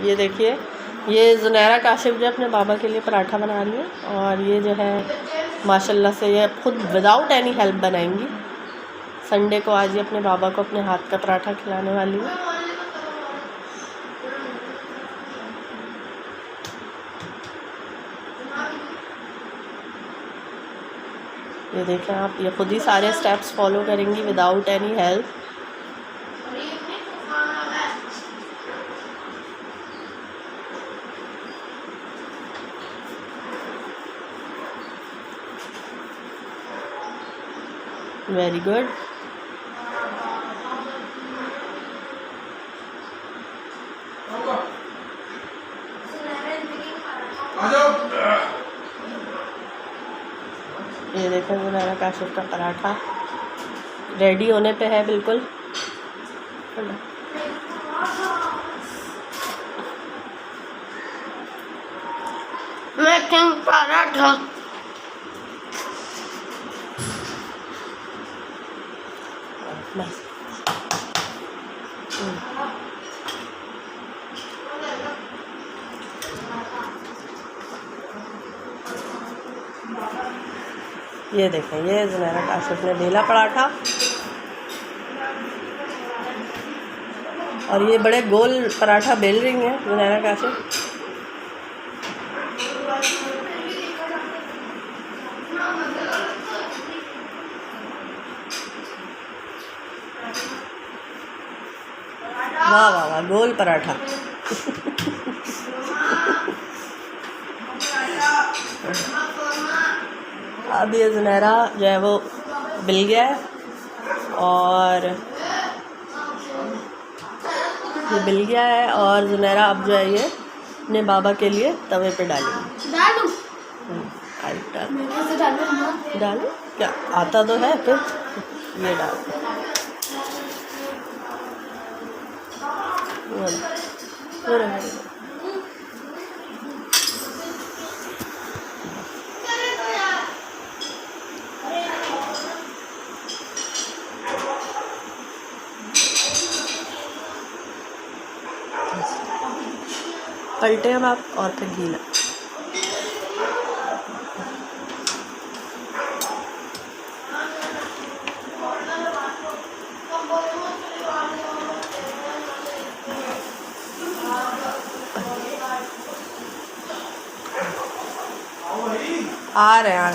ये देखिए, ये ज़ुनैरा काशिफ जो अपने बाबा के लिए पराठा बना रही है और ये जो है माशाल्लाह से ये खुद विदाउट एनी हेल्प बनाएंगी। संडे को आज ये अपने बाबा को अपने हाथ का पराठा खिलाने वाली है। ये देखें आप, ये खुद ही सारे स्टेप्स फॉलो करेंगी without any help. Very good. ये देखें ज़ुनैरा काशिफ का पराठा रेडी होने पे है बिल्कुल। मेकिंग पराठा। ये देखें, ये ज़ुनैरा काशिफ ने बेला पराठा और ये बड़े गोल पराठा बेल रही हैं ज़ुनैरा काशिफ। वाह वाह वाह, गोल पराठा। अब ये ज़ुनैरा जो है वो बिल गया है और ये बिल गया है और ज़ुनैरा अब जो है ये अपने बाबा के लिए तवे पे डालेंगे। डालू क्या आता तो है, फिर ये डाल पलटे अब आप और फिर घी ला। आ रहे हैं।